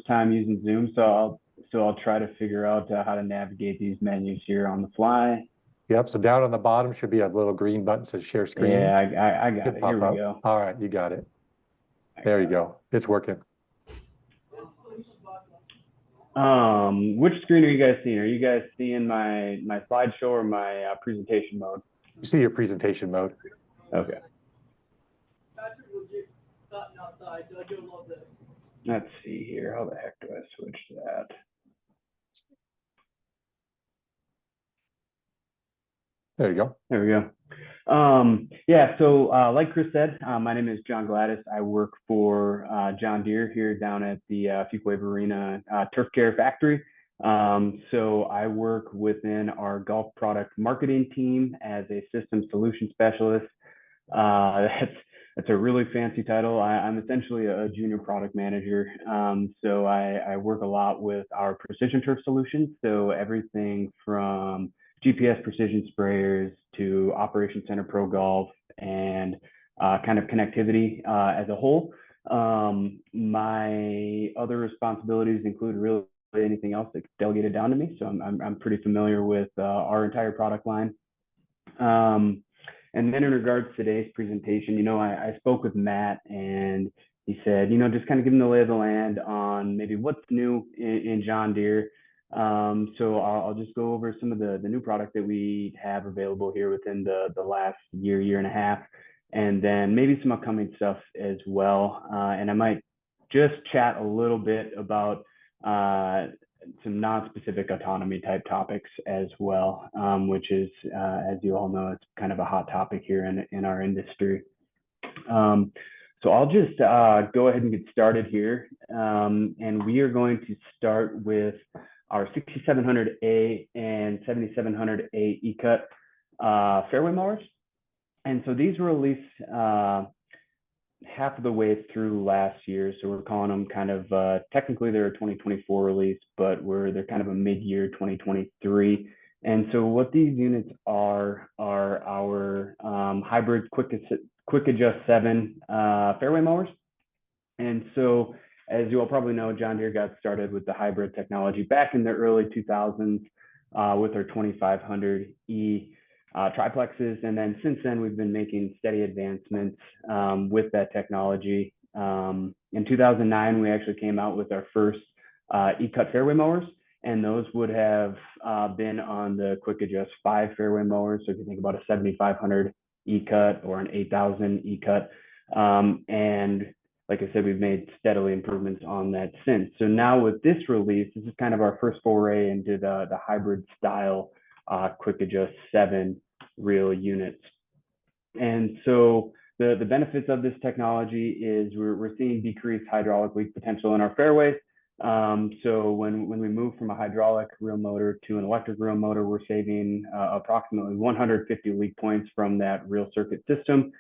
time using Zoom, so I'll try to figure out how to navigate these menus here on the fly. Yep. So down on the bottom should be a little green button that says share screen. Yeah, I got Should it. Here pop we up. go. All right, you got it. I There you got go. It's working. Which screen are you guys seeing? Are you guys seeing my slideshow or my presentation mode? You see your presentation mode. Okay. Let's see here. How the heck do I switch that? There you go. There we go. Yeah, so like Chris said, my name is John Gladys. I work for John Deere here down at the Fuquay Arena Turf Care Factory. So I work within our golf product marketing team as a system solution specialist. That's a really fancy title. I'm essentially a junior product manager. So I work a lot with our precision turf solutions. So everything from GPS precision sprayers to Operation Center Pro Golf and kind of connectivity as a whole. My other responsibilities include really anything else that's delegated down to me. So I'm pretty familiar with our entire product line. And then in regards to today's presentation, I spoke with Matt and he said, just kind of give him the lay of the land on maybe what's new in John Deere. So I'll just go over some of the new product that we have available here within the last year and a half, and then maybe some upcoming stuff as well. And I might just chat a little bit about some non-specific autonomy type topics as well, which is, as you all know, it's kind of a hot topic here in our industry. So I'll just go ahead and get started here. And we are going to start with our 6700A and 7700A E-Cut fairway mowers. And so these were released half of the way through last year. So we're calling them kind of, technically they're a 2024 release, but they're kind of a mid-year 2023. And so what these units are our hybrid quick adjust 7 fairway mowers. And so as you all probably know, John Deere got started with the hybrid technology back in the early 2000s with our 2500E triplexes. And then since then, we've been making steady advancements with that technology. In 2009, we actually came out with our first E-Cut fairway mowers, and those would have been on the quick adjust 5 fairway mowers. So if you think about a 7500 E-Cut or an 8000 E-Cut, and like I said, we've made steadily improvements on that since. So now with this release, this is kind of our first foray into the hybrid style quick adjust 7 reel units. And so the benefits of this technology is we're seeing decreased hydraulic leak potential in our fairways. So when we move from a hydraulic reel motor to an electric reel motor, we're saving approximately 150 leak points from that reel circuit system,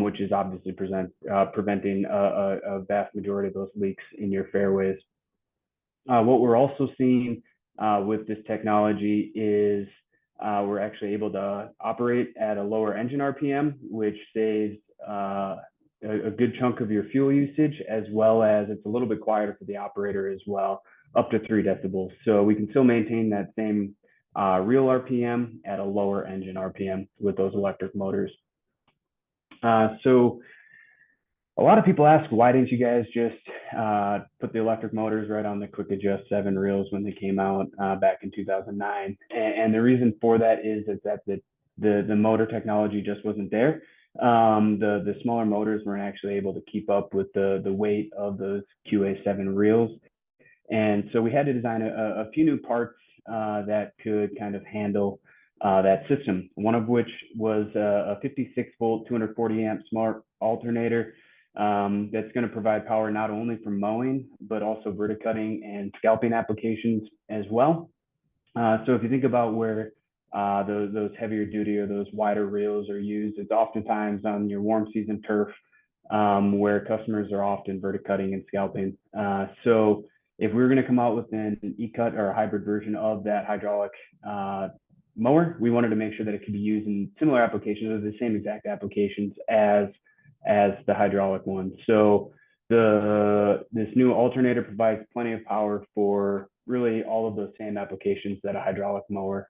which is obviously preventing a vast majority of those leaks in your fairways. What we're also seeing with this technology is we're actually able to operate at a lower engine RPM, which saves a good chunk of your fuel usage, as well as it's a little bit quieter for the operator as well, up to 3 decibels. So we can still maintain that same real RPM at a lower engine RPM with those electric motors. So a lot of people ask, why didn't you guys just put the electric motors right on the quick adjust 7 reels when they came out back in 2009? And the reason for that is that the motor technology just wasn't there. The smaller motors weren't actually able to keep up with the weight of those QA7 reels. And so we had to design a few new parts that could kind of handle that system, one of which was a 56 volt, 240 amp smart alternator that's going to provide power not only for mowing, but also verticutting and scalping applications as well. So if you think about where those heavier duty or those wider reels are used, it's oftentimes on your warm season turf where customers are often verticutting and scalping. So if we were going to come out with an E-Cut or a hybrid version of that hydraulic mower, we wanted to make sure that it could be used in similar applications or the same exact applications as the hydraulic one. So This new alternator provides plenty of power for really all of those same applications that a hydraulic mower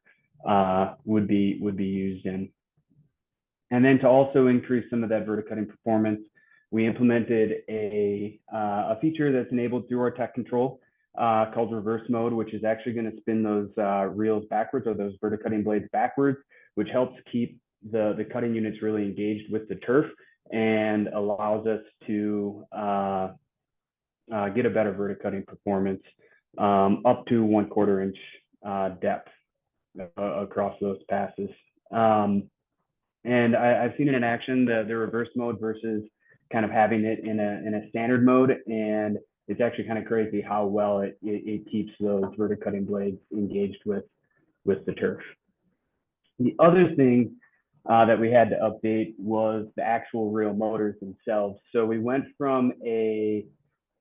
would be used in. And then to also increase some of that verticutting performance, we implemented a feature that's enabled through our tech control called reverse mode, which is actually going to spin those reels backwards, or those verticutting blades backwards, which helps keep the cutting units really engaged with the turf and allows us to get a better verticutting performance up to 1/4 inch depth across those passes. And I've seen it in action, the reverse mode versus kind of having it in a standard mode. And it's actually kind of crazy how well it keeps those verticutting blades engaged with the turf. The other thing that we had to update was the actual reel motors themselves. So we went from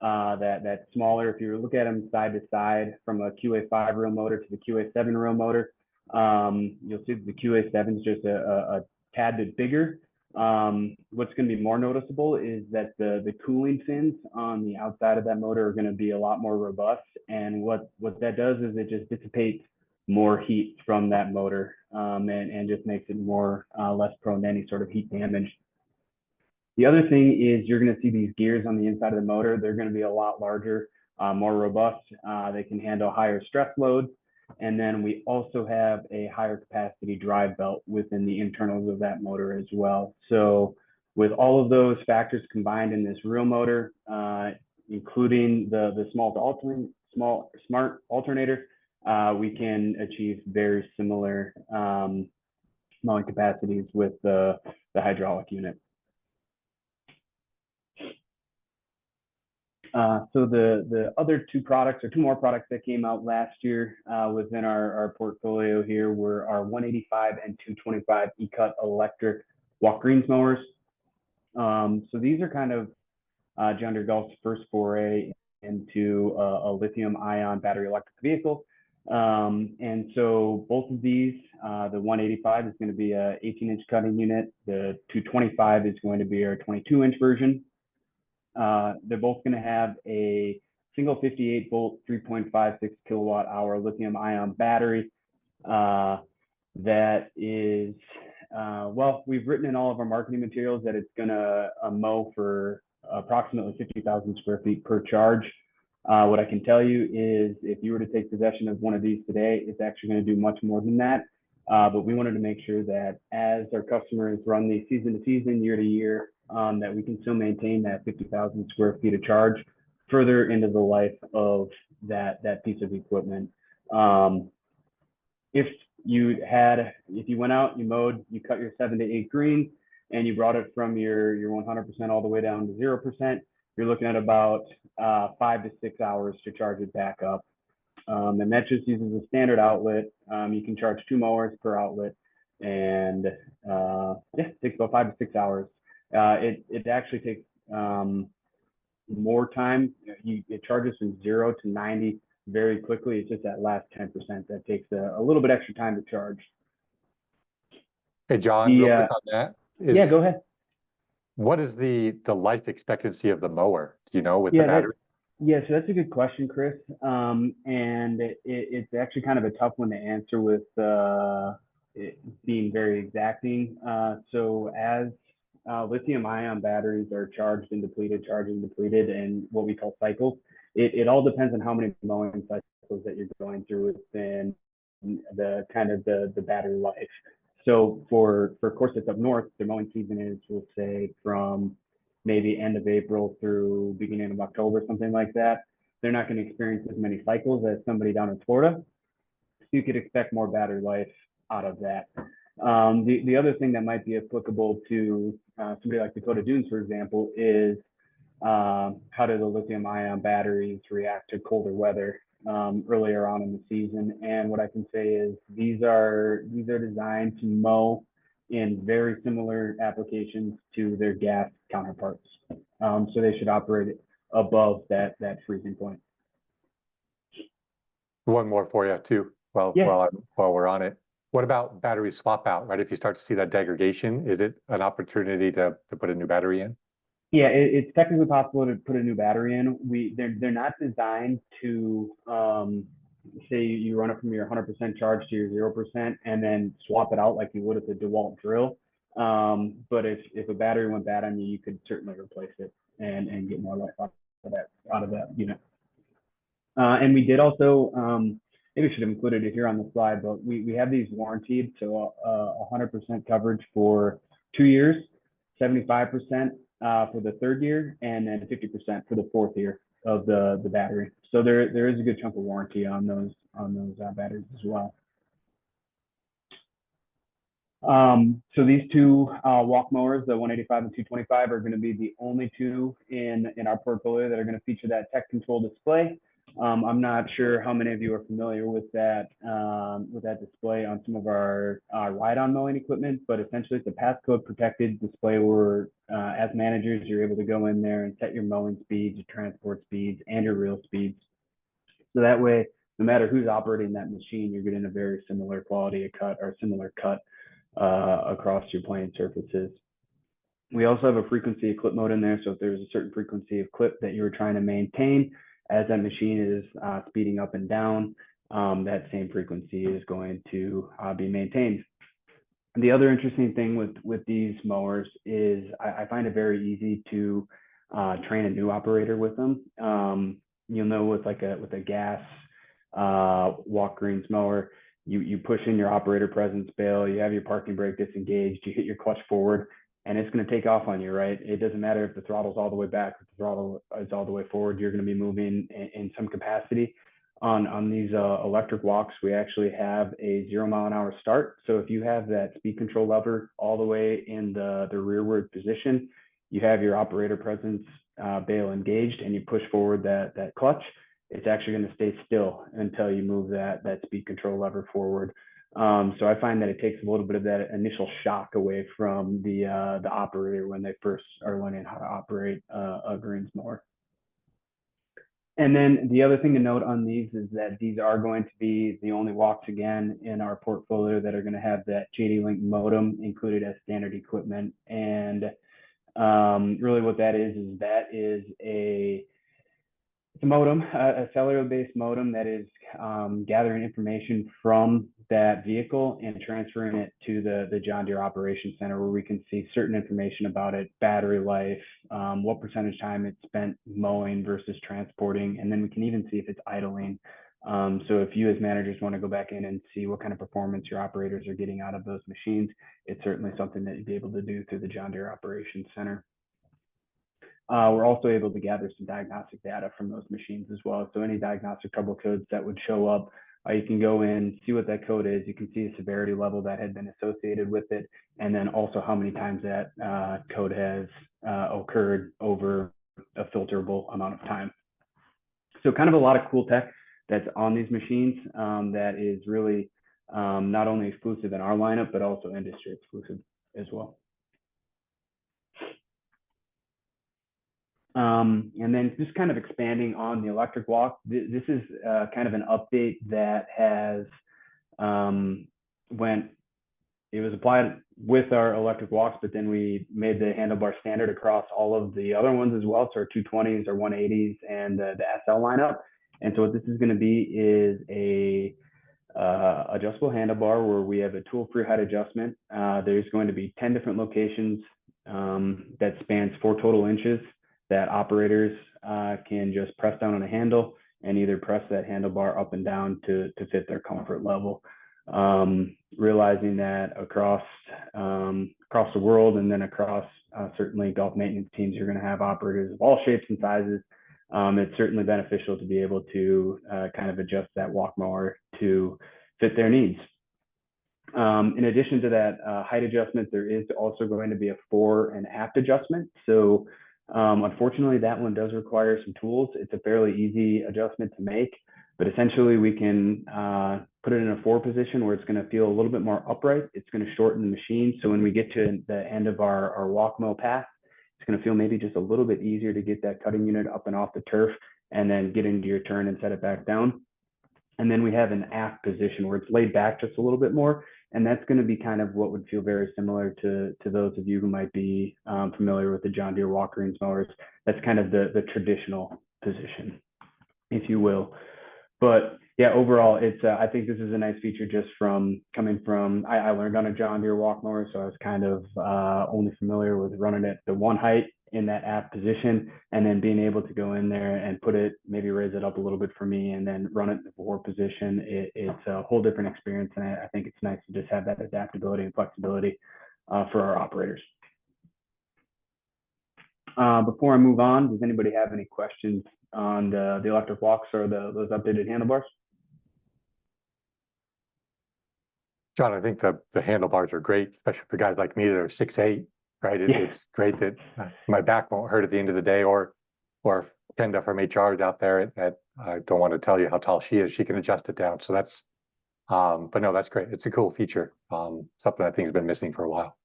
that smaller, if you look at them side to side, from a QA5 reel motor to the QA7 reel motor. You'll see that the QA7 is just a tad bit bigger. What's going to be more noticeable is that the cooling fins on the outside of that motor are going to be a lot more robust. And what that does is it just dissipates more heat from that motor, and just makes it more less prone to any sort of heat damage. The other thing is you're going to see these gears on the inside of the motor. They're going to be a lot larger, more robust. They can handle higher stress loads. And then we also have a higher capacity drive belt within the internals of that motor as well. So with all of those factors combined in this reel motor, including the smart alternator, we can achieve very similar mowing capacities with the hydraulic unit. So the other two products, or two more products that came out last year within our portfolio here, were our 185 and 225 E-Cut electric walk greens mowers. So these are kind of John Deere Golf's first foray into a lithium ion battery electric vehicle. And so both of these, the 185 is going to be a 18-inch cutting unit. The 225 is going to be our 22-inch version. They're both going to have a single 58 volt, 3.56 kilowatt hour lithium ion battery. That is, well, we've written in all of our marketing materials that it's going to mow for approximately 50,000 square feet per charge. What I can tell you is if you were to take possession of one of these today, it's actually going to do much more than that. But we wanted to make sure that as our customers run these season to season, year to year, that we can still maintain that 50,000 square feet of charge further into the life of that piece of equipment. If you went out, you mowed, you cut your 7 to 8 greens, and you brought it from your 100% all the way down to 0%, you're looking at about 5 to 6 hours to charge it back up. And that just uses a standard outlet. You can charge 2 mowers per outlet, and yeah, it takes about 5 to 6 hours. It actually takes more time. It charges from 0 to 90 very quickly. It's just that last 10% that takes a little bit extra time to charge. Hey, John, real quick on that. Yeah, go ahead. What is the life expectancy of the mower? Do you know, with the battery? Yeah, so that's a good question, Chris. And it's actually kind of a tough one to answer with it being very exacting. So as lithium ion batteries are charged and depleted, and what we call cycles, it all depends on how many mowing cycles that you're going through within the kind of the battery life. So for course that's up north, the mowing season is, we'll say, from maybe end of April through beginning of October, something like that. They're not going to experience as many cycles as somebody down in Florida. So you could expect more battery life out of that. The other thing that might be applicable to somebody like Dakota Dunes, for example, is how do the lithium ion batteries react to colder weather earlier on in the season? And what I can say is these are designed to mow in very similar applications to their gas counterparts. So they should operate above that freezing point. One more for you too, while we're on it. What about battery swap out, right? If you start to see that degradation, is it an opportunity to put a new battery in? Yeah, it's technically possible to put a new battery in. They're not designed to say you run it from your 100% charge to your 0% and then swap it out like you would with a DeWalt drill. But if a battery went bad on you, you could certainly replace it and get more life out of that unit. And we did also, maybe I should have included it here on the slide, but we have these warranted, so 100% coverage for 2 years, 75% for the third year, and then 50% for the fourth year of the battery. So there is a good chunk of warranty on those batteries as well. So these two walk mowers, the 185 and 225, are going to be the only two in our portfolio that are going to feature that tech control display. I'm not sure how many of you are familiar with that display on some of our ride-on mowing equipment, but essentially it's a passcode protected display where as managers, you're able to go in there and set your mowing speeds, your transport speeds, and your reel speeds. So that way, no matter who's operating that machine, you're getting a very similar quality of cut or similar cut across your playing surfaces. We also have a frequency of clip mode in there. So if there's a certain frequency of clip that you're trying to maintain as that machine is speeding up and down, that same frequency is going to be maintained. And the other interesting thing with these mowers is I find it very easy to train a new operator with them. You'll know with a gas walk greens mower, you push in your operator presence bail, you have your parking brake disengaged, you hit your clutch forward, and it's going to take off on you, right? It doesn't matter if the throttle's all the way back, if the throttle is all the way forward, you're going to be moving in some capacity. On these electric walks, we actually have a 0 mile an hour start. So if you have that speed control lever all the way in the rearward position, you have your operator presence bail engaged, and you push forward that clutch, it's actually going to stay still until you move that speed control lever forward. So I find that it takes a little bit of that initial shock away from the operator when they first are learning how to operate a greens mower. And then the other thing to note on these is that these are going to be the only walks again in our portfolio that are going to have that JD-Link modem included as standard equipment. And really what that is it's a modem, a cellular-based modem that is gathering information from that vehicle and transferring it to the John Deere Operations Center, where we can see certain information about it, battery life, what percentage time it's spent mowing versus transporting, and then we can even see if it's idling. So if you as managers want to go back in and see what kind of performance your operators are getting out of those machines, it's certainly something that you'd be able to do through the John Deere Operations Center. We're also able to gather some diagnostic data from those machines as well. So any diagnostic trouble codes that would show up, you can go in, see what that code is. You can see the severity level that had been associated with it, and then also how many times that code has occurred over a filterable amount of time. So kind of a lot of cool tech that's on these machines that is really not only exclusive in our lineup, but also industry exclusive as well. And then just kind of expanding on the electric walk, this is kind of an update that has it was applied with our electric walks, but then we made the handlebar standard across all of the other ones as well. So our 220s, our 180s, and the SL lineup. And so what this is going to be is a adjustable handlebar where we have a tool-free height adjustment. There's going to be 10 different locations that spans 4 total inches that operators can just press down on a handle and either press that handlebar up and down to fit their comfort level. Realizing that across the world and then across certainly golf maintenance teams, you're going to have operators of all shapes and sizes. It's certainly beneficial to be able to kind of adjust that walk mower to fit their needs. In addition to that height adjustment, there is also going to be a fore and aft adjustment. So unfortunately, that one does require some tools. It's a fairly easy adjustment to make, but essentially we can put it in a fore position where it's going to feel a little bit more upright. It's going to shorten the machine. So when we get to the end of our walk mow path, it's going to feel maybe just a little bit easier to get that cutting unit up and off the turf and then get into your turn and set it back down. And then we have an aft position where it's laid back just a little bit more. And that's going to be kind of what would feel very similar to those of you who might be familiar with the John Deere walk greens mowers. That's kind of the traditional position, if you will. But yeah, overall, it's I think this is a nice feature just from coming from I learned on a John Deere walk mower, so I was kind of only familiar with running it the one height in that aft position, and then being able to go in there and put it, maybe raise it up a little bit for me, and then run it in the four position. It's a whole different experience, and I think it's nice to just have that adaptability and flexibility for our operators. Before I move on, does anybody have any questions on the electric walks or those updated handlebars? John, I think the handlebars are great, especially for guys like me that are 6'8", right? Yeah. It's great that my back won't hurt at the end of the day, or Kenda from HR is out there at I don't want to tell you how tall she is. She can adjust it down. So that's, but no, that's great. It's a cool feature. Something I think has been missing for a while.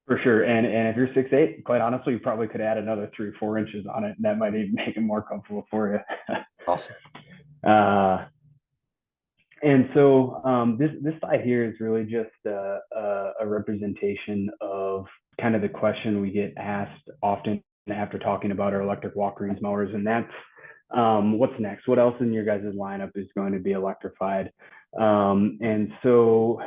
For sure. And if you're 6'8", quite honestly, you probably could add another 3 or 4 inches on it, and that might even make it more comfortable for you. Awesome. And so this slide here is really just a representation of kind of the question we get asked often after talking about our electric walk greens mowers, and that's what's next? What else in your guys' lineup is going to be electrified? And so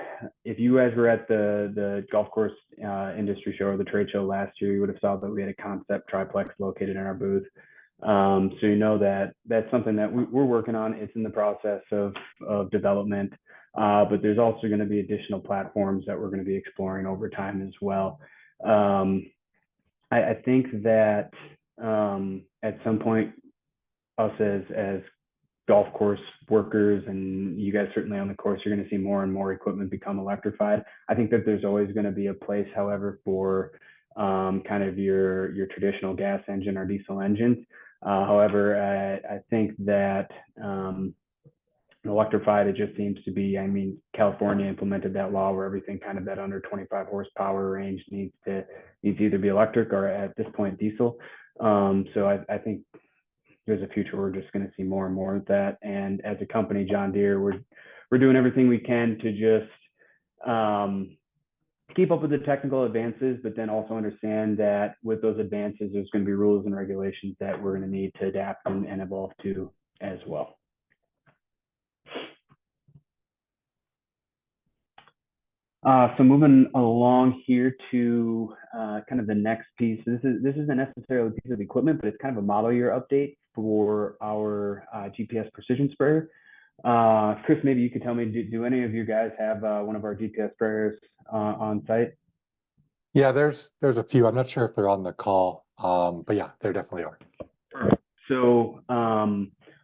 if you guys were at the golf course industry show or the trade show last year, you would have saw that we had a concept triplex located in our booth. So you know that that's something that we're working on. It's in the process of development, but there's also going to be additional platforms that we're going to be exploring over time as well. I think that at some point, us as golf course workers, and you guys certainly on the course, you're going to see more and more equipment become electrified. I think that there's always going to be a place, however, for kind of your traditional gas engine or diesel engines. However, I think that electrified, it just seems to be, I mean, California implemented that law where everything kind of that under 25 horsepower range needs to either be electric or at this point diesel. So I think there's a future we're just going to see more and more of that. And as a company, John Deere, we're doing everything we can to just keep up with the technical advances, but then also understand that with those advances, there's going to be rules and regulations that we're going to need to adapt and evolve to as well. So moving along here to kind of the next piece. This isn't necessarily a piece of equipment, but it's kind of a model year update for our GPS precision sprayer. Chris, maybe you could tell me, do any of you guys have one of our GPS sprayers on site? Yeah, there's a few. I'm not sure if they're on the call, but yeah, there definitely are. Perfect. So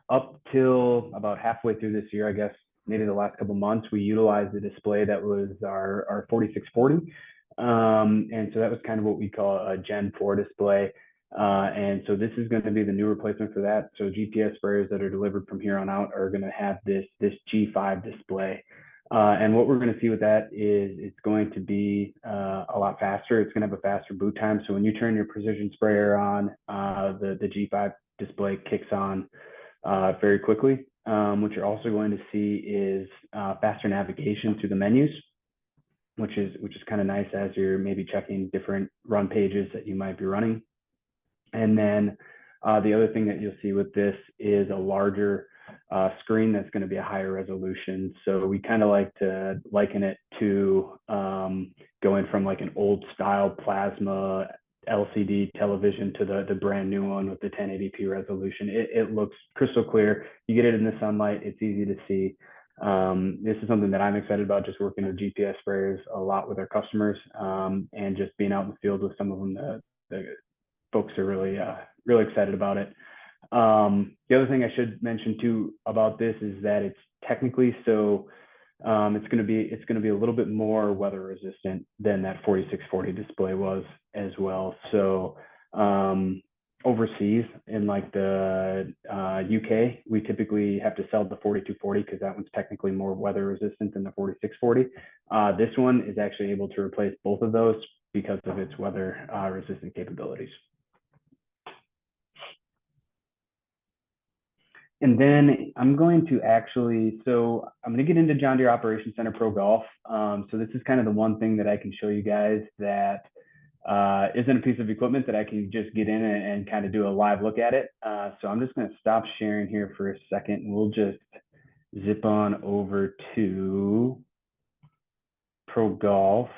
up till about halfway through this year, I guess, maybe the last couple of months, we utilized a display that was our 4640. And so that was kind of what we call a Gen 4 display. And so this is going to be the new replacement for that. So GPS sprayers that are delivered from here on out are going to have this G5 display. And what we're going to see with that is it's going to be a lot faster. It's going to have a faster boot time. So when you turn your precision sprayer on, the G5 display kicks on very quickly. What you're also going to see is faster navigation through the menus, which is kind of nice as you're maybe checking different run pages that you might be running. And then the other thing that you'll see with this is a larger screen that's going to be a higher resolution. So we kind of like to liken it to going from like an old style plasma LCD television to the brand new one with the 1080p resolution. It looks crystal clear. You get it in the sunlight. It's easy to see. This is something that I'm excited about, just working with GPS sprayers a lot with our customers, and just being out in the field with some of them. The folks are really excited about it. The other thing I should mention too about this is that it's technically so it's going to be a little bit more weather resistant than that 4640 display was as well. So overseas in like the UK, we typically have to sell the 4240 because that one's technically more weather resistant than the 4640. This one is actually able to replace both of those because of its weather resistant capabilities. And then I'm going to actually, so I'm going to get into John Deere Operations Center Pro Golf. So this is kind of the one thing that I can show you guys that isn't a piece of equipment that I can just get in and kind of do a live look at it. So I'm just going to stop sharing here for a second, and we'll just zip on over to Pro Golf.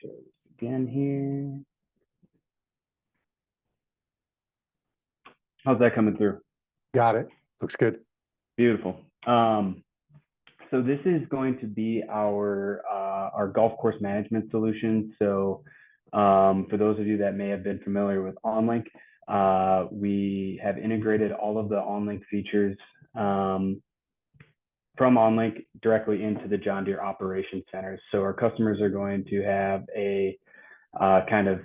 Share this again here. How's that coming through? Got it. Looks good. Beautiful. So this is going to be our golf course management solution. So for those of you that may have been familiar with OnLink, we have integrated all of the OnLink features from OnLink directly into the John Deere Operations Center. So our customers are going to have a kind of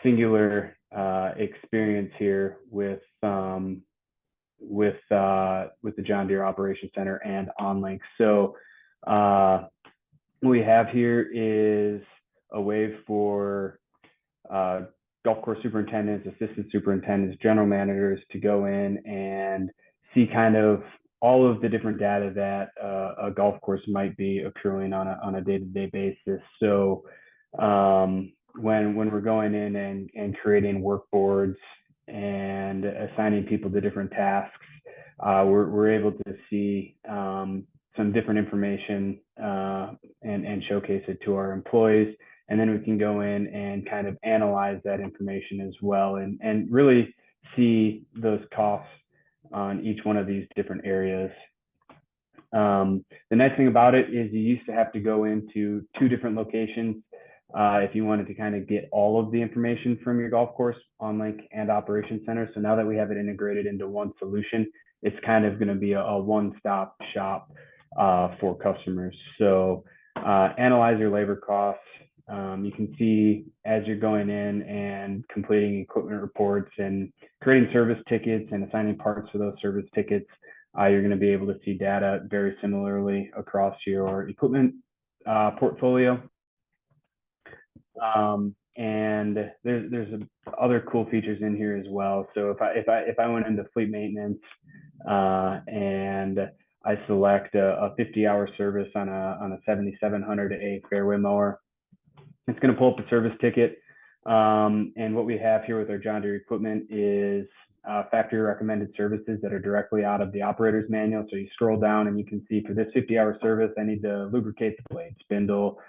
singular experience here with the John Deere Operations Center and OnLink. So what we have here is a way for golf course superintendents, assistant superintendents, general managers to go in and see kind of all of the different data that a golf course might be accruing on a day-to-day basis. So when we're going in and creating work boards and assigning people to different tasks, we're able to see some different information and showcase it to our employees. And then we can go in and kind of analyze that information as well and really see those costs on each one of these different areas. The nice thing about it is you used to have to go into two different locations if you wanted to kind of get all of the information from your golf course, OnLink and Operations Center. So now that we have it integrated into one solution, it's kind of going to be a one-stop shop for customers. So analyze your labor costs. You can see as you're going in and completing equipment reports and creating service tickets and assigning parts for those service tickets, you're going to be able to see data very similarly across your equipment portfolio. And there's other cool features in here as well. So if I went into fleet maintenance and I select a 50-hour service on a 7700A fairway mower, it's going to pull up a service ticket. And what we have here with our John Deere equipment is factory recommended services that are directly out of the operator's manual. So you scroll down and you can see for this 50-hour service, I need to lubricate the blade spindle,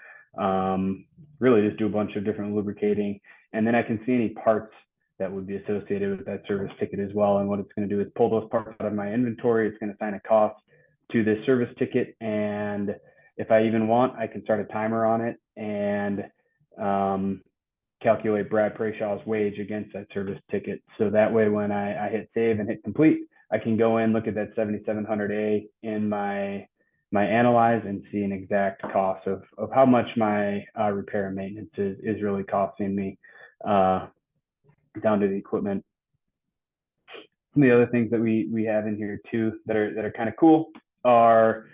really just do a bunch of different lubricating. And then I can see any parts that would be associated with that service ticket as well. And what it's going to do is pull those parts out of my inventory. It's going to assign a cost to this service ticket. And if I even want, I can start a timer on it and calculate Brad Prayshaw's wage against that service ticket. So that way, when I hit save and hit complete, I can go in, look at that 7700A in my analyze and see an exact cost of how much my repair and maintenance is really costing me down to the equipment. Some of the other things that we have in here too that are kind of cool are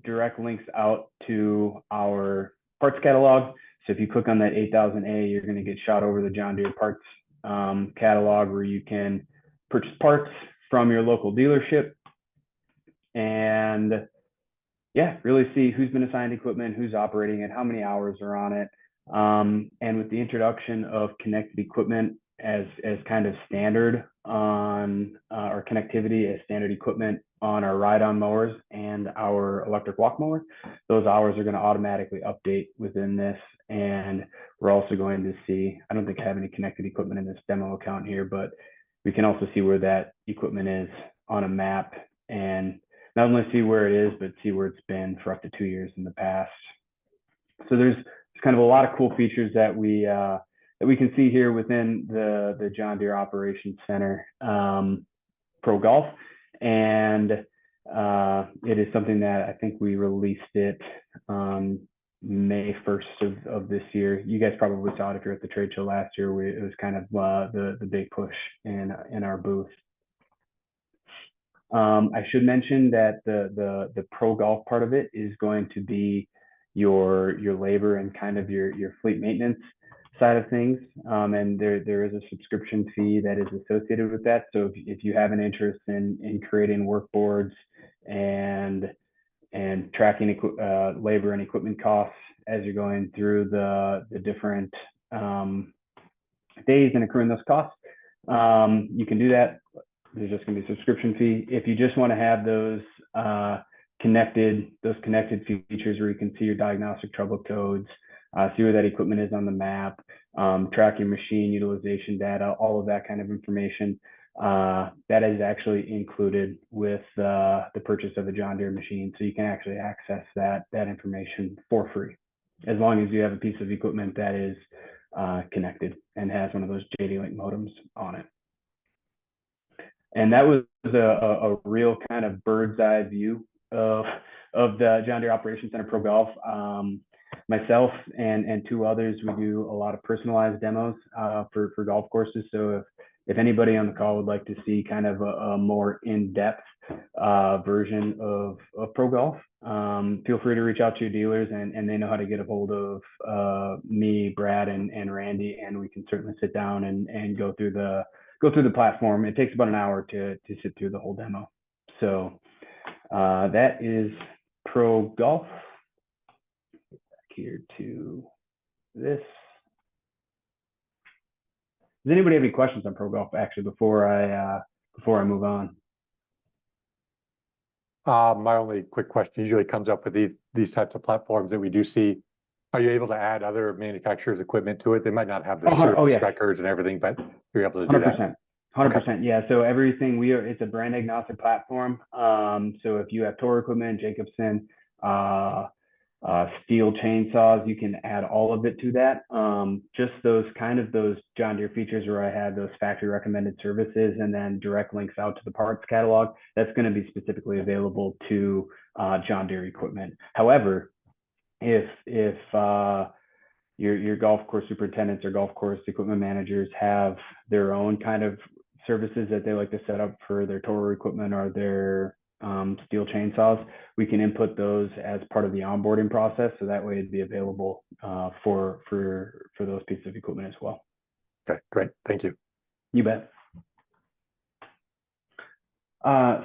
direct links out to our parts catalog. So if you click on that 8000A, you're going to get shot over the John Deere parts catalog where you can purchase parts from your local dealership and yeah, really see who's been assigned equipment, who's operating it, how many hours are on it. And with the introduction of connected equipment as kind of standard on our connectivity as standard equipment on our ride-on mowers and our electric walk mower, those hours are going to automatically update within this. And we're also going to see, I don't think I have any connected equipment in this demo account here, but we can also see where that equipment is on a map and not only see where it is, but see where it's been for up to 2 years in the past. So there's kind of a lot of cool features that we can see here within the John Deere Operations Center Pro Golf, and it is something that I think we released it on May 1st of this year. You guys probably saw it if you're at the trade show last year. It was kind of the big push in our booth. I should mention that the Pro Golf part of it is going to be your labor and kind of your fleet maintenance. side of things, and there is a subscription fee that is associated with that. So if you have an interest in creating work boards and tracking labor and equipment costs as you're going through the different days and accruing those costs, you can do that. There's just going to be a subscription fee. If you just want to have those connected features where you can see your diagnostic trouble codes, see where that equipment is on the map, track your machine utilization data, all of that kind of information, that is actually included with the purchase of a John Deere machine. So you can actually access that information for free, as long as you have a piece of equipment that is connected and has one of those JD-Link modems on it. And that was a real kind of bird's eye view of the John Deere Operations Center Pro Golf. Myself and two others, we do a lot of personalized demos for golf courses. So if anybody on the call would like to see kind of a more in-depth version of Pro Golf, feel free to reach out to your dealers, and they know how to get a hold of me, Brad, and Randy, and we can certainly sit down and go through the platform. It takes about an hour to sit through the whole demo. So that is Pro Golf. Back here to this. Does anybody have any questions on Pro Golf actually before I move on? My only quick question usually comes up with these types of platforms that we do see. Are you able to add other manufacturers' equipment to it? They might not have the service yeah. records and everything, but you're able to do 100%. That. 100%. Okay. Yeah. So everything it's a brand agnostic platform. So if you have Toro equipment, Jacobson, steel chainsaws, you can add all of it to that. Just those John Deere features where I have those factory recommended services and then direct links out to the parts catalog, that's going to be specifically available to John Deere equipment. However, if your golf course superintendents or golf course equipment managers have their own kind of services that they like to set up for their Toro equipment or their steel chainsaws, we can input those as part of the onboarding process. So that way it'd be available for those pieces of equipment as well. Okay, great. Thank you. You bet.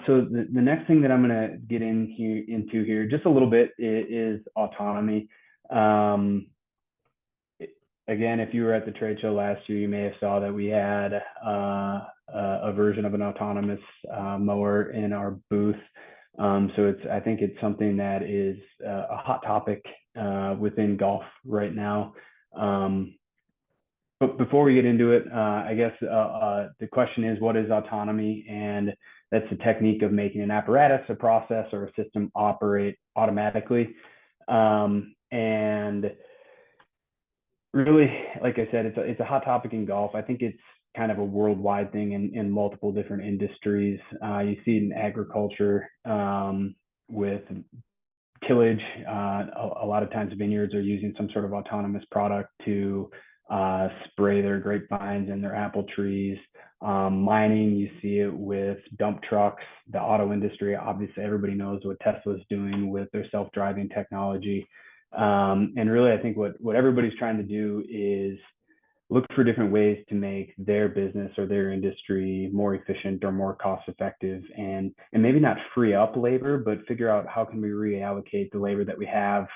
So the next thing that I'm going to get into here just a little bit is autonomy. Again, if you were at the trade show last year, you may have saw that we had a version of an autonomous mower in our booth. So I think it's something that is a hot topic within golf right now. But before we get into it, I guess the question is, what is autonomy? And that's the technique of making an apparatus, a process, or a system operate automatically. And really, like I said, it's a hot topic in golf. I think it's kind of a worldwide thing in multiple different industries. You see it in agriculture with tillage. A lot of times vineyards are using some sort of autonomous product to spray their grapevines and their apple trees. Mining, you see it with dump trucks. The auto industry, obviously everybody knows what Tesla's doing with their self-driving technology. And really, I think what everybody's trying to do is look for different ways to make their business or their industry more efficient or more cost effective, and maybe not free up labor, but figure out how can we reallocate the labor that we have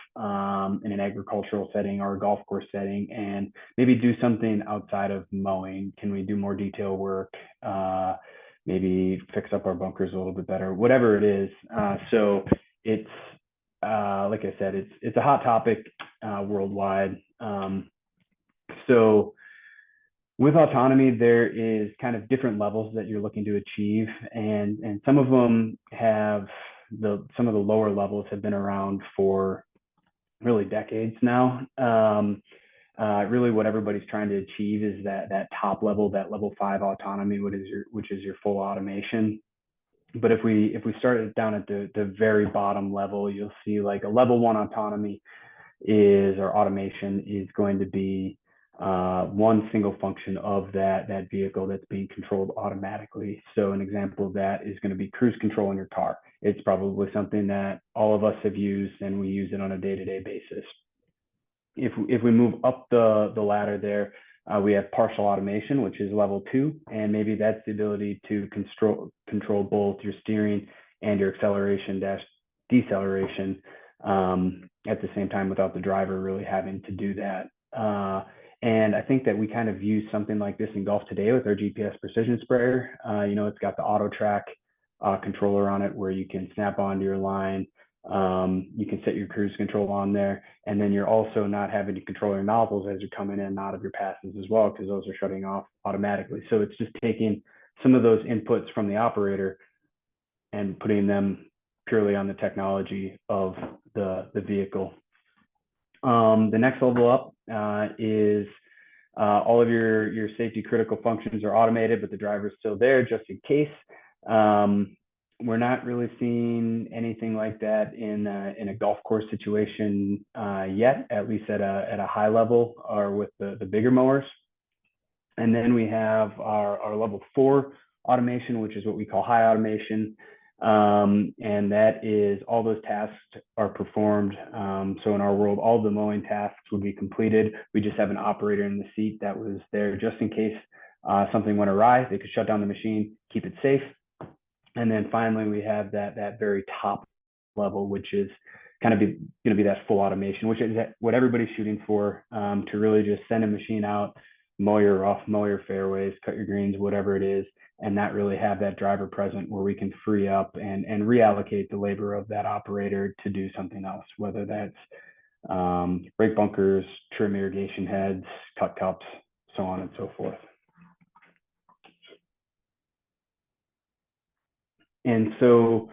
in an agricultural setting or a golf course setting, and maybe do something outside of mowing. Can we do more detail work? Maybe fix up our bunkers a little bit better, whatever it is. So it's like I said, it's a hot topic worldwide. So with autonomy, there is kind of different levels that you're looking to achieve, and some of them have some of the lower levels have been around for really decades now. Really, what everybody's trying to achieve is that top level, that level 5 autonomy, which is your full automation. But if we start it down at the very bottom level, you'll see like a level 1 autonomy or automation is going to be one single function of that vehicle that's being controlled automatically. So an example of that is going to be cruise control in your car. It's probably something that all of us have used, and we use it on a day-to-day basis. if we move up the ladder there, we have partial automation, which is level 2, and maybe that's the ability to control both your steering and your acceleration dash deceleration at the same time without the driver really having to do that. And I think that we kind of use something like this in golf today with our GPS precision sprayer. It's got the auto track controller on it where you can snap onto your line. You can set your cruise control on there, and then you're also not having to control your nozzles as you're coming in and out of your passes as well, because those are shutting off automatically. So it's just taking some of those inputs from the operator and putting them purely on the technology of the vehicle. The next level up is all of your safety critical functions are automated, but the driver's still there just in case. We're not really seeing anything like that in a golf course situation yet, at least at a high level or with the bigger mowers. And then we have our level 4 automation, which is what we call high automation. And that is all those tasks are performed. So in our world, all the mowing tasks would be completed. We just have an operator in the seat that was there just in case something went awry. They could shut down the machine, keep it safe. And then finally, we have that very top level, which is kind of going to be that full automation, which is what everybody's shooting for, to really just send a machine out, mow your rough, mow your fairways, cut your greens, whatever it is, and not really have that driver present where we can free up and reallocate the labor of that operator to do something else, whether that's brake bunkers, trim irrigation heads, cut cups, so on and so forth. And so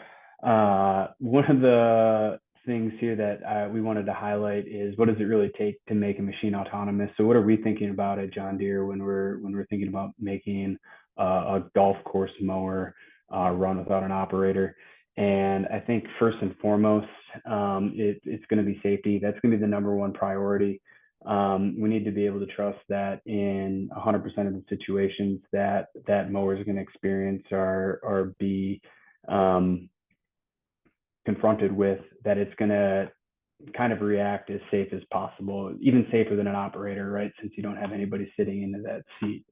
one of the things here that we wanted to highlight is, what does it really take to make a machine autonomous? So what are we thinking about at John Deere when we're thinking about making a golf course mower run without an operator? And I think first and foremost, it's going to be safety. That's going to be the number one priority. We need to be able to trust that in 100% of the situations that mower is going to experience or be confronted with, that it's going to kind of react as safe as possible, even safer than an operator, right? Since you don't have anybody sitting into that seat.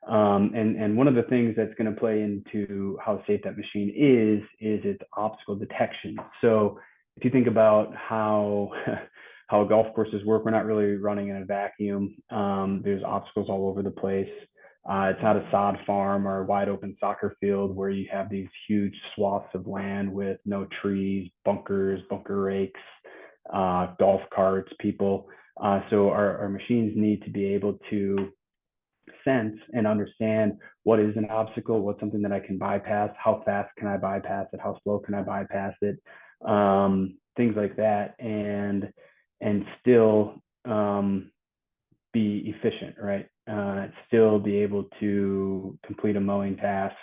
And one of the things that's going to play into how safe that machine is its obstacle detection. So if you think about how golf courses work, we're not really running in a vacuum. There's obstacles all over the place. It's not a sod farm or a wide open soccer field where you have these huge swaths of land with no trees, bunkers, bunker rakes, golf carts, people. So our machines need to be able to sense and understand what is an obstacle, what's something that I can bypass, how fast can I bypass it, how slow can I bypass it, things like that, and still be efficient, right? Still be able to complete a mowing task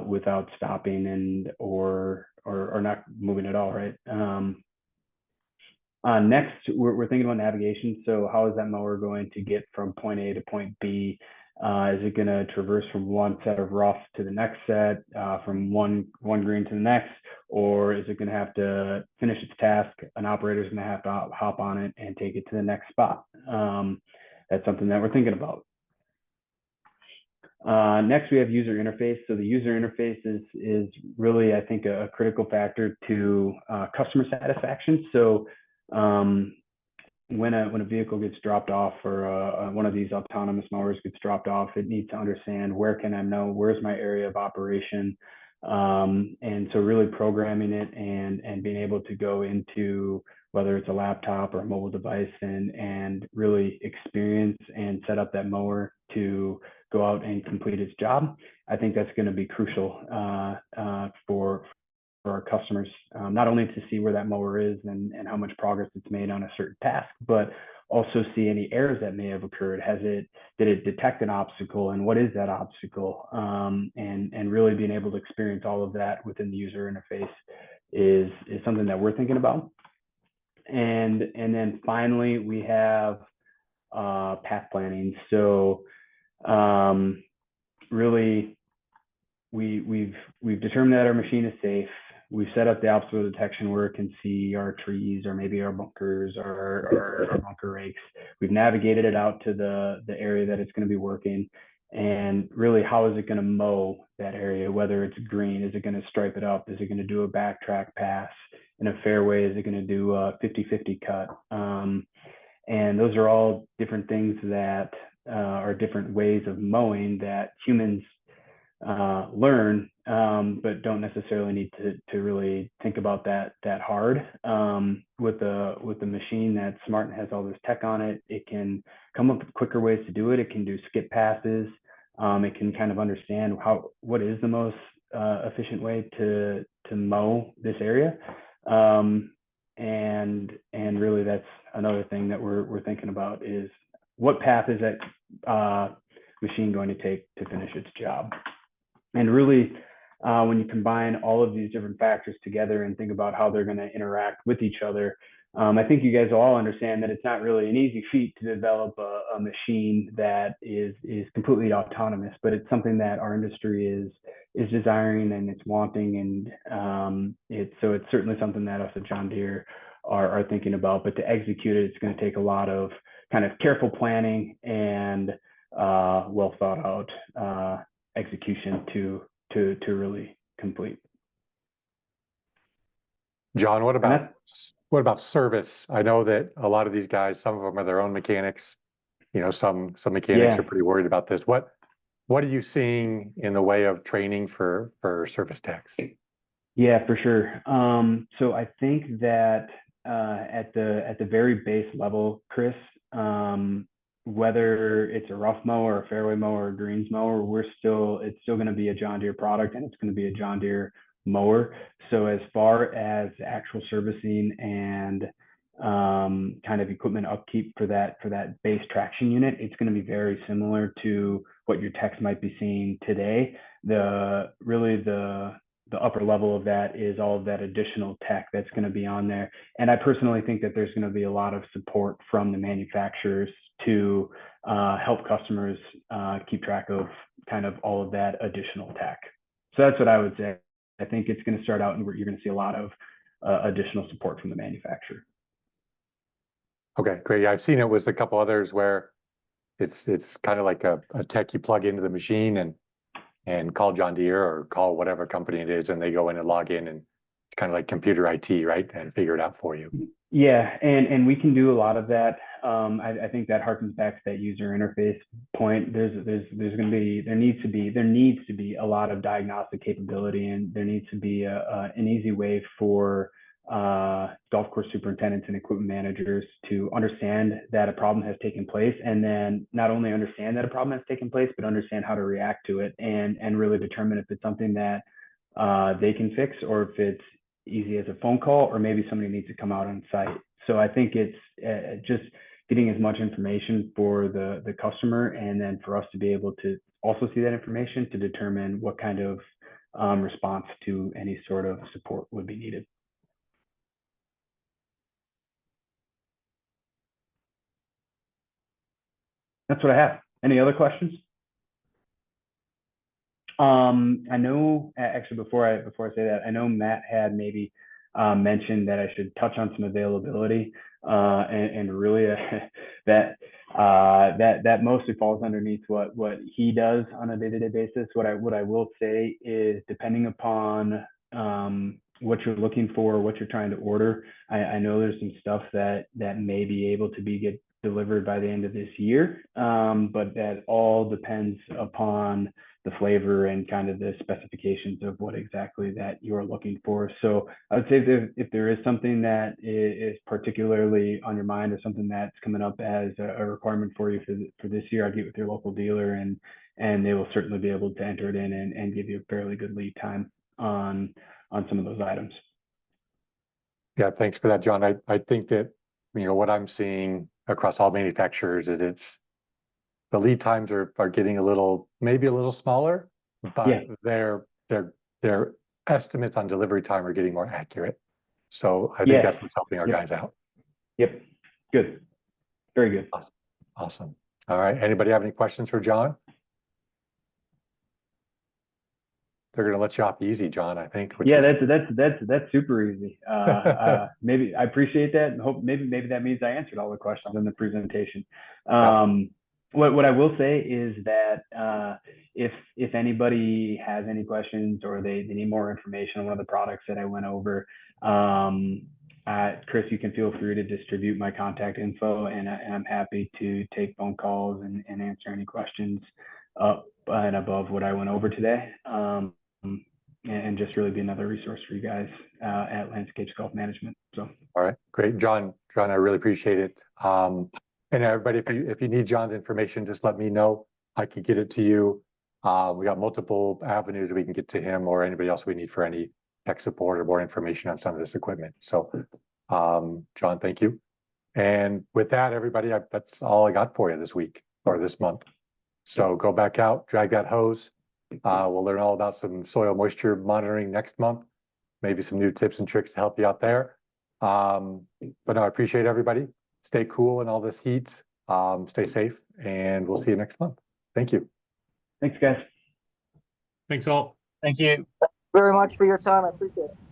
without stopping and or not moving at all, right? Next, we're thinking about navigation. So how is that mower going to get from point A to point B? Is it going to traverse from one set of rough to the next set, from one green to the next, or is it going to have to finish its task? An operator is going to have to hop on it and take it to the next spot. That's something that we're thinking about. Next, we have user interface. So the user interface is really, I think, a critical factor to customer satisfaction. So when a vehicle gets dropped off, or one of these autonomous mowers gets dropped off, it needs to understand, where can I know, where's my area of operation? And so really programming it and being able to go into, whether it's a laptop or a mobile device, and really experience and set up that mower to go out and complete its job. I think that's going to be crucial for our customers, not only to see where that mower is and how much progress it's made on a certain task, but also see any errors that may have occurred. Did it detect an obstacle, and what is that obstacle? And really being able to experience all of that within the user interface is something that we're thinking about. And then finally, we have path planning. So really, we've determined that our machine is safe. we've set up the obstacle detection where it can see our trees or maybe our bunkers or our bunker rakes. We've navigated it out to the area that it's going to be working. And really, how is it going to mow that area? Whether it's green, is it going to stripe it up? Is it going to do a backtrack pass in a fairway? Is it going to do a 50-50 cut? And those are all different things that are different ways of mowing that humans learn, but don't necessarily need to really think about that hard. With the machine that's smart and has all this tech on it, it can come up with quicker ways to do it. It can do skip passes. It can kind of understand what is the most efficient way to mow this area. And really, that's another thing that we're thinking about is what path is that machine going to take to finish its job. And really, when you combine all of these different factors together and think about how they're going to interact with each other, I think you guys all understand that it's not really an easy feat to develop a machine that is completely autonomous, but it's something that our industry is desiring and it's wanting, and it's certainly something that us at John Deere are thinking about. But to execute it, it's going to take a lot of kind of careful planning and well thought out execution to really complete. John, what about service? I know that a lot of these guys, some of them are their own mechanics. You know, some mechanics are pretty worried about this. What are you seeing in the way of training for service techs? Yeah, for sure. So I think that at the very base level, Chris, whether it's a rough mower, a fairway mower, or a greens mower, it's still going to be a John Deere product, and it's going to be a John Deere mower. So as far as actual servicing and kind of equipment upkeep for that base traction unit, it's going to be very similar to what your techs might be seeing today. The upper level of that is all of that additional tech that's going to be on there. And I personally think that there's going to be a lot of support from the manufacturers to help customers keep track of kind of all of that additional tech. So that's what I would say. I think it's going to start out and you're going to see a lot of additional support from the manufacturer. Okay, great. Yeah, I've seen it with a couple others where it's kind of like a tech you plug into the machine and call John Deere or call whatever company it is, and they go in and log in, and it's kind of like computer IT, right? And figure it out for you. Yeah, and we can do a lot of that. I think that harkens back to that user interface point. There needs to be a lot of diagnostic capability, and there needs to be an easy way for golf course superintendents and equipment managers to understand that a problem has taken place, and then not only understand that a problem has taken place, but understand how to react to it and really determine if it's something that they can fix, or if it's easy as a phone call, or maybe somebody needs to come out on site. So I think it's just getting as much information for the customer, and then for us to be able to also see that information to determine what kind of response to any sort of support would be needed. That's what I have. Any other questions? I know actually before I say that, I know Matt had maybe mentioned that I should touch on some availability, and really that mostly falls underneath what he does on a day-to-day basis. What I will say is, depending upon what you're looking for, what you're trying to order, I know there's some stuff that may be able to get delivered by the end of this year, but that all depends upon the flavor and kind of the specifications of what exactly that you're looking for. So I would say if there is something that is particularly on your mind, or something that's coming up as a requirement for you for this year, I'd get with your local dealer, and they will certainly be able to enter it in and give you a fairly good lead time on some of those items. Yeah, thanks for that, John. I think that, what I'm seeing across all manufacturers is the lead times are getting maybe a little smaller, but their estimates on delivery time are getting more accurate. So I think that's what's helping our guys out. Yep. Good. Very good. Awesome. All right. Anybody have any questions for John? they're gonna let you off easy, John, I think, which Yeah, is that's super easy. Maybe I appreciate that, and hope maybe that means I answered all the questions in the presentation. yeah. What I will say is that if anybody has any questions or they need more information on one of the products that I went over, Chris, you can feel free to distribute my contact info, and I'm happy to take phone calls and answer any questions up and above what I went over today. And just really be another resource for you guys at Landscapes Golf Management. So, All right, great, John. John, I really appreciate it. And everybody, if you need John's information, just let me know. I can get it to you. We got multiple avenues we can get to him or anybody else we need for any tech support or more information on some of this equipment. So, John, thank you. And with that, everybody, that's all I got for you this week or this month. So go back out, drag that hose. We'll learn all about some soil moisture monitoring next month, maybe some new tips and tricks to help you out there. But no, I appreciate everybody. Stay cool in all this heat. Stay safe, and we'll see you next month. Thank you. thanks, guys. Thanks all. Thank you very much for your time. I appreciate it.